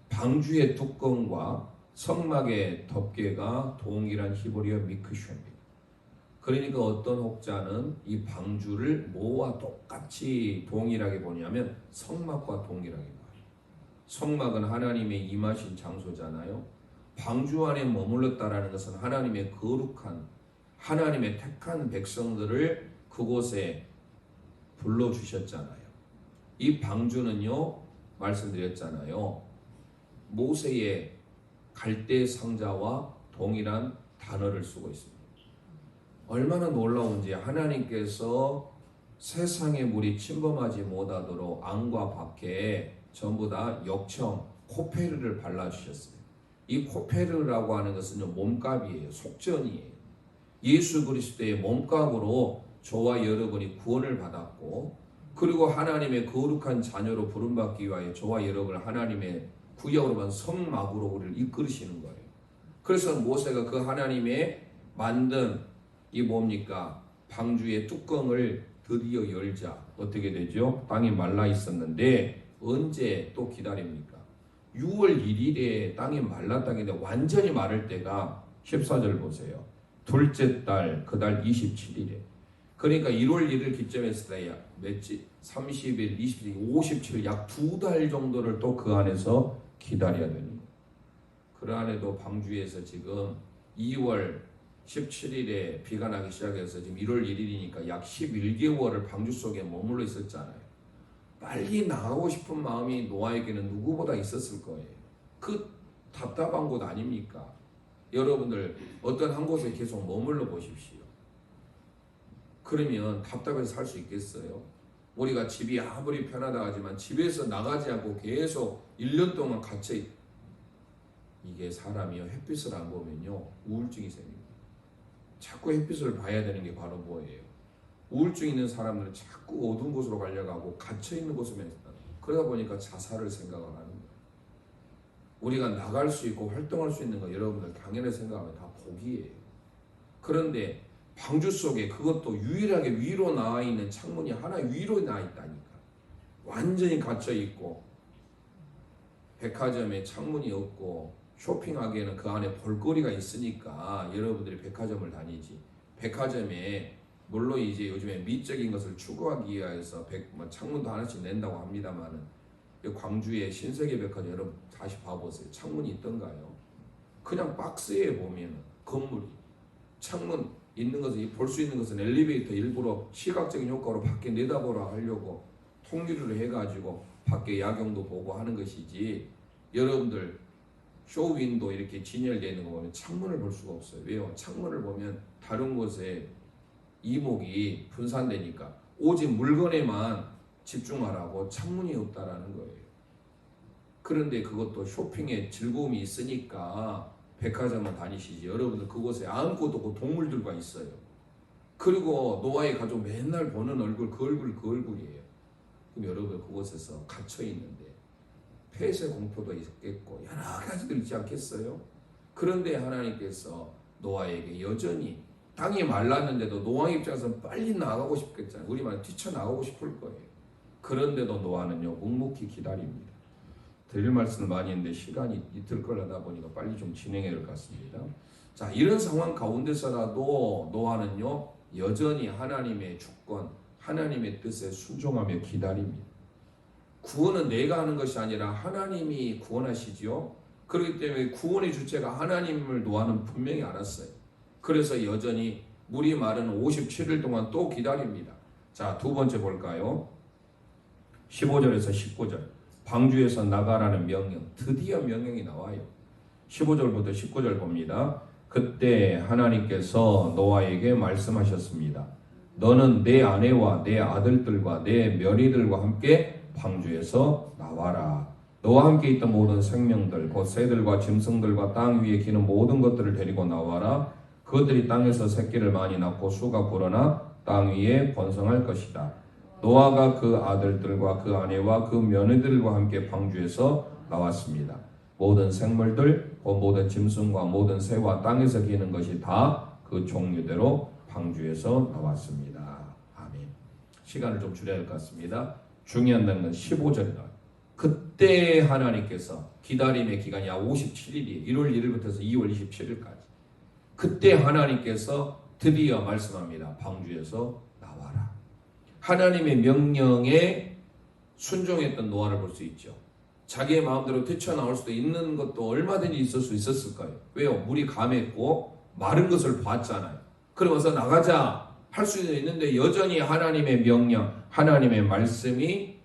방주의 뚜껑과 성막의 덮개가 동일한 히브리어 미크쉐입니다. 그러니까 어떤 혹자는 이 방주를 뭐와 똑같이 동일하게 보냐면 성막과 동일하게 봐요. 성막은 하나님의 임하신 장소잖아요. 방주 안에 머물렀다라는 것은 하나님의 거룩한, 하나님의 택한 백성들을 그곳에 불러주셨잖아요. 이 방주는요, 말씀드렸잖아요, 모세의 갈대 상자와 동일한 단어를 쓰고 있습니다. 얼마나 놀라운지, 하나님께서 세상의 물이 침범하지 못하도록 안과 밖에 전부 다 역청 코페르를 발라주셨어요. 이 코페르라고 하는 것은요, 몸값이에요. 속전이에요. 예수 그리스도의 몸값으로 저와 여러분이 구원을 받았고, 그리고 하나님의 거룩한 자녀로 부름받기 위하여 저와 여러분을 하나님의 구약으로 본 성막으로 우리를 이끌으시는 거예요. 그래서 모세가 그 하나님의 만든 이 뭡니까? 방주의 뚜껑을 드디어 열자. 어떻게 되죠? 땅이 말라 있었는데 언제 또 기다립니까? 6월 1일에 땅이 말랐다는데 완전히 마를 때가 14절 보세요. 둘째 달 그 달 27일에. 그러니까 1월 1일 기점했을 때 몇지? 30일, 20일, 57일, 약 2달 정도를 또 그 안에서 기다려야 되는 거예요. 그 안에도 방주에서 지금 2월 17일에 비가 나기 시작해서 지금 1월 1일이니까 약 11개월을 방주 속에 머물러 있었잖아요. 빨리 나가고 싶은 마음이 노아에게는 누구보다 있었을 거예요. 그 답답한 곳 아닙니까? 여러분들 어떤 한 곳에 계속 머물러 보십시오. 그러면 답답해서 살 수 있겠어요? 우리가 집이 아무리 편하다 하지만 집에서 나가지 않고 계속 1년 동안 갇혀 이게 사람이요, 햇빛을 안 보면요 우울증이 생깁니다. 자꾸 햇빛을 봐야 되는 게 바로 뭐예요? 우울증 있는 사람들은 자꾸 어두운 곳으로 가려고 갇혀 있는 곳에만 있다. 그러다 보니까 자살을 생각을 하는 거예요. 우리가 나갈 수 있고 활동할 수 있는 거 여러분들 당연히 생각하면 다 복이에요. 그런데 방주 속에 그것도 유일하게 위로 나와 있는 창문이 하나 위로 나와 있다니까. 완전히 갇혀 있고 백화점에 창문이 없고 쇼핑하기에는 그 안에 볼거리가 있으니까 여러분들이 백화점을 다니지. 백화점에 물론 이제 요즘에 미적인 것을 추구하기 위해서 창문도 하나씩 낸다고 합니다만은 광주의 신세계 백화점 여러분 다시 봐보세요. 창문이 있던가요? 그냥 박스에 보면 건물이 창문 있는 것은 볼 수 있는 것은 엘리베이터 일부러 시각적인 효과로 밖에 내다보라 하려고 통유리를 해가지고 밖에 야경도 보고 하는 것이지. 여러분들 쇼윈도 이렇게 진열되어 있는 거 보면 창문을 볼 수가 없어요. 왜요? 창문을 보면 다른 곳에 이목이 분산되니까 오직 물건에만 집중하라고 창문이 없다라는 거예요. 그런데 그것도 쇼핑에 즐거움이 있으니까 백화점을 다니시지. 여러분들 그곳에 아무것도 없고 동물들과 있어요. 그리고 노아의 가족 맨날 보는 얼굴, 그 얼굴이에요. 그럼 여러분 그곳에서 갇혀 있는데 폐쇄 공포도 있겠고 여러 가지들 있지 않겠어요? 그런데 하나님께서 노아에게 여전히 땅이 말랐는데도 노아 입장에서 빨리 나가고 싶겠잖아요. 우리말로 뛰쳐나가고 싶을 거예요. 그런데도 노아는요 묵묵히 기다립니다. 드릴 말씀을 많이 했는데 시간이 이틀 걸려다 보니까 빨리 좀 진행해야 될 것 같습니다. 자, 이런 상황 가운데서라도 노아는요 여전히 하나님의 주권, 하나님의 뜻에 순종하며 기다립니다. 구원은 내가 하는 것이 아니라 하나님이 구원하시지요. 그렇기 때문에 구원의 주체가 하나님을 노아는 분명히 알았어요. 그래서 여전히 물이 마르는 57일 동안 또 기다립니다. 자, 두 번째 볼까요? 15절에서 19절. 방주에서 나가라는 명령. 드디어 명령이 나와요. 15절부터 19절 봅니다. 그때 하나님께서 노아에게 말씀하셨습니다. 너는 내 아내와 내 아들들과 내 며느리들과 함께 방주에서 나와라. 너와 함께 있던 모든 생명들, 곧 새들과 짐승들과 땅 위에 기는 모든 것들을 데리고 나와라. 그것들이 땅에서 새끼를 많이 낳고 수가 불어나 땅 위에 번성할 것이다. 노아가 그 아들들과 그 아내와 그 며느리들과 함께 방주에서 나왔습니다. 모든 생물들, 모든 짐승과 모든 새와 땅에서 기는 것이 다 그 종류대로 방주에서 나왔습니다. 아멘. 시간을 좀 줄여야 할 것 같습니다. 중요한 건 15절이다. 그때 하나님께서 기다림의 기간이 약 57일이에요. 1월 1일부터 2월 27일까지. 그때 하나님께서 드디어 말씀합니다. 방주에서 나와라. 하나님의 명령에 순종했던 노아를 볼 수 있죠. 자기의 마음대로 뛰쳐나올 수도 있는 것도 얼마든지 있을 수 있었을 거예요. 왜요? 물이 감했고 마른 것을 봤잖아요. 그러면서 나가자 할 수도 있는데 여전히 하나님의 명령, 하나님의 말씀이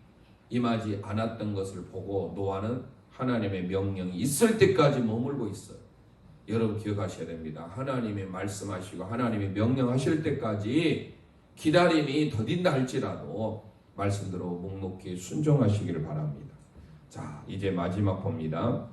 임하지 않았던 것을 보고 노아는 하나님의 명령이 있을 때까지 머물고 있어요. 여러분 기억하셔야 됩니다. 하나님의 말씀하시고 하나님의 명령하실 때까지 기다림이 더딘다 할지라도 말씀대로 묵묵히 순종하시기를 바랍니다. 자, 이제 마지막 봅니다.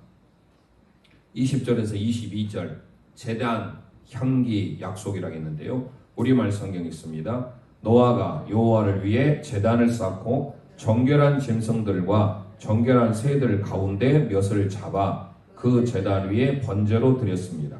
20절에서 22절 제단, 향기, 약속이라고 했는데요. 우리말 성경이 있습니다. 노아가 여호와를 위해 제단을 쌓고 정결한 짐승들과 정결한 새들 가운데 몇을 잡아 그 제단 위에 번제로 드렸습니다.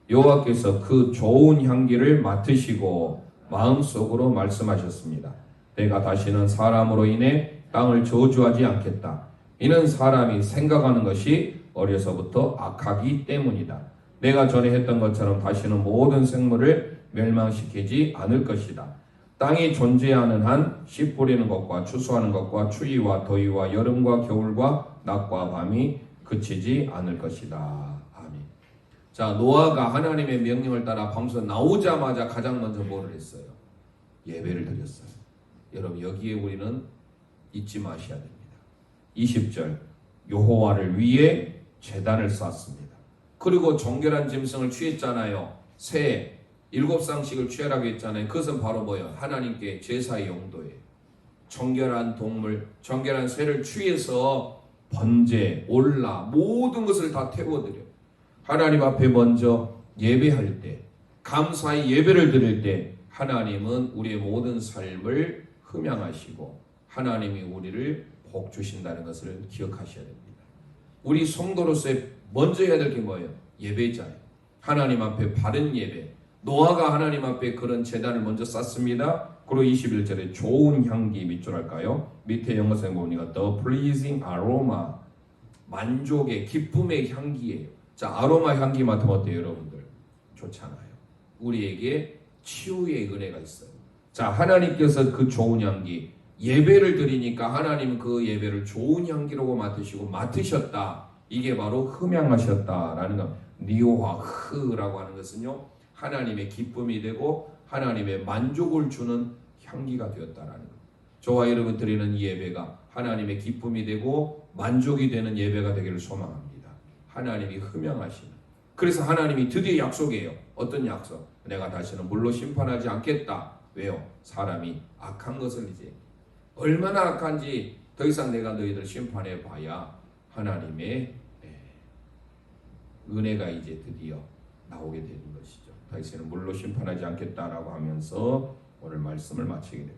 여호와께서 그 좋은 향기를 맡으시고 마음속으로 말씀하셨습니다. 내가 다시는 사람으로 인해 땅을 저주하지 않겠다. 이는 사람이 생각하는 것이 어려서부터 악하기 때문이다. 내가 전에 했던 것처럼 다시는 모든 생물을 멸망시키지 않을 것이다. 땅이 존재하는 한 씨 뿌리는 것과 추수하는 것과 추위와 더위와 여름과 겨울과 낮과 밤이 그치지 않을 것이다. 아멘. 자, 노아가 하나님의 명령을 따라 방주에서 나오자마자 가장 먼저 뭐를 했어요? 예배를 드렸어요. 여러분 여기에 우리는 잊지 마셔야 됩니다. 20절 여호와를 위해 제단을 쌓았습니다. 그리고 정결한 짐승을 취했잖아요. 새 7쌍씩을 취하라고 했잖아요. 그것은 바로 뭐예요? 하나님께 제사의 용도예요. 정결한 동물, 정결한 새를 취해서 번제, 올라 모든 것을 다 태워드려요. 하나님 앞에 먼저 예배할 때, 감사의 예배를 드릴 때 하나님은 우리의 모든 삶을 흠양하시고 하나님이 우리를 복 주신다는 것을 기억하셔야 됩니다. 우리 성도로서의 먼저 해야 될 게 뭐예요? 예배자예요. 하나님 앞에 바른 예배. 노아가 하나님 앞에 그런 제단을 먼저 쌓습니다. 그리고 21절에 좋은 향기 밑줄 할까요? 밑에 영어성에 보니까 The pleasing aroma, 만족의 기쁨의 향기예요. 자, 아로마 향기 맡으면 어때요 여러분들? 좋잖아요. 우리에게 치유의 은혜가 있어요. 자, 하나님께서 그 좋은 향기 예배를 드리니까 하나님은 그 예배를 좋은 향기로 맡으셨다. 이게 바로 흠양하셨다라는 것. 니오하흐라고 하는 것은요, 하나님의 기쁨이 되고 하나님의 만족을 주는 향기가 되었다라는 것. 저와 여러분 드리는 이 예배가 하나님의 기쁨이 되고 만족이 되는 예배가 되기를 소망합니다. 하나님이 흠양하시는. 그래서 하나님이 드디어 약속해요. 어떤 약속? 내가 다시는 물로 심판하지 않겠다. 왜요? 사람이 악한 것을 이제 얼마나 악한지 더 이상 내가 너희들 심판해 봐야 하나님의 은혜가 이제 드디어 나오게 되는 것이죠. 더 이상은 물로 심판하지 않겠다라고 하면서 오늘 말씀을 마치게 됩니다.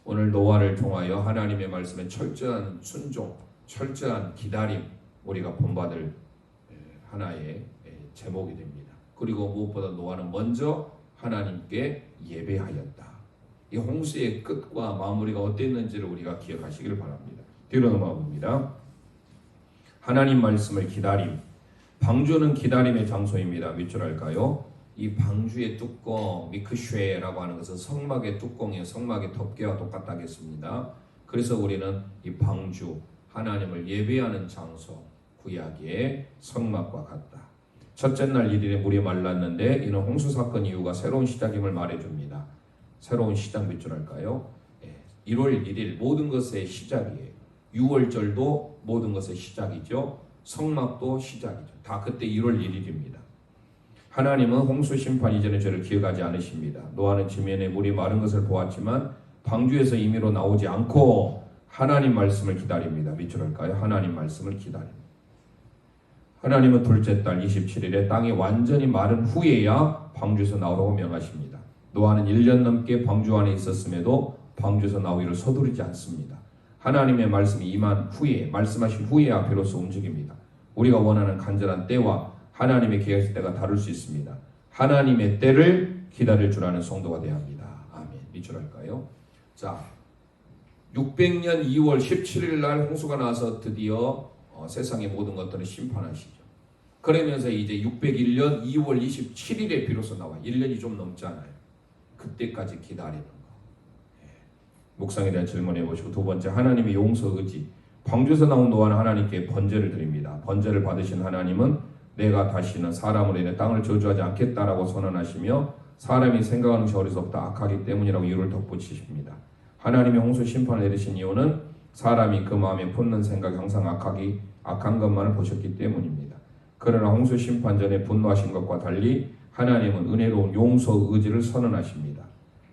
오늘 노아를 통하여 하나님의 말씀에 철저한 순종, 철저한 기다림 우리가 본받을 하나의 제목이 됩니다. 그리고 무엇보다 노아는 먼저 하나님께 예배하였다. 이 홍수의 끝과 마무리가 어땠는지를 우리가 기억하시기를 바랍니다. 뒤로 넘어가 봅니다. 하나님 말씀을 기다림. 방주는 기다림의 장소입니다. 밑줄 할까요? 이 방주의 뚜껑, 미크쉐라고 하는 것은 성막의 뚜껑이에요. 성막의 덮개와 똑같다겠습니다. 그래서 우리는 이 방주, 하나님을 예배하는 장소, 구약의 성막과 같다. 첫째 날 1일에 물이 말랐는데 이는 홍수 사건 이후가 새로운 시작임을 말해줍니다. 새로운 시작 몇 줄 할까요? 1월 1일 모든 것의 시작이에요. 6월절도 모든 것의 시작이죠. 성막도 시작이죠. 다 그때 1월 1일입니다. 하나님은 홍수 심판 이전의 죄를 기억하지 않으십니다. 노아는 지면에 물이 마른 것을 보았지만 방주에서 임의로 나오지 않고 하나님 말씀을 기다립니다. 밑줄 할까요? 하나님 말씀을 기다립니다. 하나님은 둘째 달 27일에 땅이 완전히 마른 후에야 방주에서 나오라고 명하십니다. 노아는 1년 넘게 방주 안에 있었음에도 방주에서 나오기를 서두르지 않습니다. 하나님의 말씀이 임한 후에, 말씀하신 후에야 비로소 움직입니다. 우리가 원하는 간절한 때와 하나님의 계획의 때가 다를 수 있습니다. 하나님의 때를 기다릴 줄 아는 성도가 되어야 합니다. 아멘. 밑줄 할까요? 자, 600년 2월 17일 날 홍수가 나서 드디어 세상의 모든 것들을 심판하시죠. 그러면서 이제 601년 2월 27일에 비로소 나와. 1년이 좀 넘잖아요. 그때까지 기다리는 거. 묵상에 대한 질문해 보시고, 두 번째, 하나님의 용서 의지. 방주에서 나온 노아는 하나님께 번제를 드립니다. 번제를 받으신 하나님은 내가 다시는 사람으로 인해 땅을 저주하지 않겠다라고 선언하시며 사람이 생각하는 것이 어리석다 악하기 때문이라고 이유를 덧붙이십니다. 하나님이 홍수 심판을 내리신 이유는 사람이 그 마음에 품는 생각이 항상 악한 것만을 보셨기 때문입니다. 그러나 홍수 심판 전에 분노하신 것과 달리 하나님은 은혜로운 용서 의지를 선언하십니다.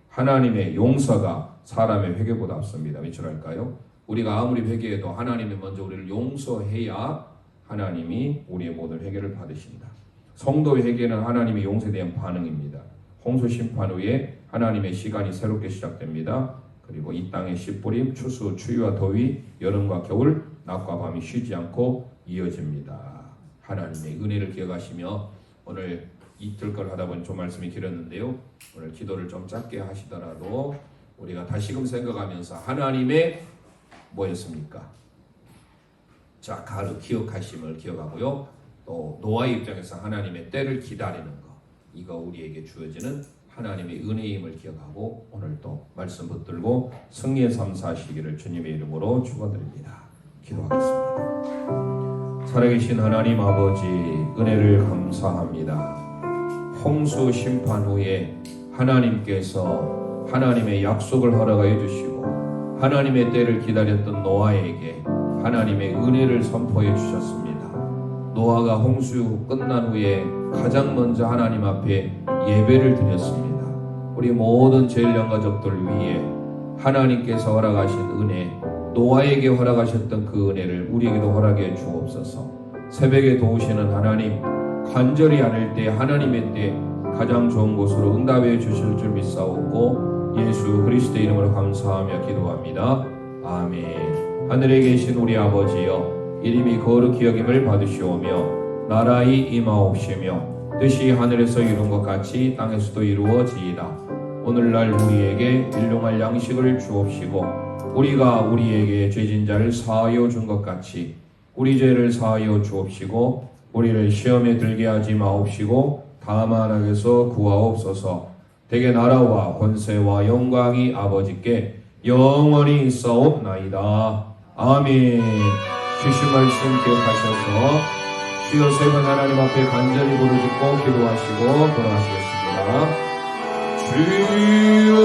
하나님의 용서가 사람의 회개보다 앞섭니다. 왜 그럴까요? 우리가 아무리 회개해도 하나님이 먼저 우리를 용서해야 하나님이 우리의 모든 회개를 받으신다. 성도의 회개는 하나님의 용서에 대한 반응입니다. 홍수 심판 후에 하나님의 시간이 새롭게 시작됩니다. 그리고 이 땅의 씨뿌림, 추수, 추위와 더위, 여름과 겨울, 낮과 밤이 쉬지 않고 이어집니다. 하나님의 은혜를 기억하시며 오늘 이틀 걸 하다 보니 좀 말씀이 길었는데요. 오늘 기도를 좀 짧게 하시더라도 우리가 다시금 생각하면서 하나님의 뭐였습니까? 자, 가르 기억하심을 기억하고요. 또 노아의 입장에서 하나님의 때를 기다리는 것, 이거 우리에게 주어지는 하나님의 은혜임을 기억하고 오늘 또 말씀 붙들고 승리의 삶 사시기를 주님의 이름으로 축원드립니다. 기도하겠습니다. 살아계신 하나님 아버지, 은혜를 감사합니다. 홍수 심판 후에 하나님께서 하나님의 약속을 허락하여 주시고 하나님의 때를 기다렸던 노아에게 하나님의 은혜를 선포해 주셨습니다. 노아가 홍수 끝난 후에 가장 먼저 하나님 앞에 예배를 드렸습니다. 우리 모든 제일령 가족들 위해 하나님께서 허락하신 은혜, 노아에게 허락하셨던 그 은혜를 우리에게도 허락해 주옵소서. 새벽에 도우시는 하나님, 간절히 않을 때 하나님의 때 가장 좋은 곳으로 응답해 주실 줄 믿사오고 예수 그리스도의 이름으로 감사하며 기도합니다. 아멘. 하늘에 계신 우리 아버지여, 이름이 거룩히 여김을 받으시오며 나라의 임하옵시며 뜻이 하늘에서 이룬 것 같이 땅에서도 이루어지이다. 오늘날 우리에게 일용할 양식을 주옵시고 우리가 우리에게 죄진 자를 사하여 준 것 같이 우리 죄를 사하여 주옵시고 우리를 시험에 들게 하지 마옵시고 다만 악에서 구하옵소서. 대개 나라와 권세와 영광이 아버지께 영원히 있사옵나이다. 아멘. 주신 말씀 기억하셔서 주여 세 번 하나님 앞에 간절히 부르짖고 기도하시고 돌아가시겠습니다. 주여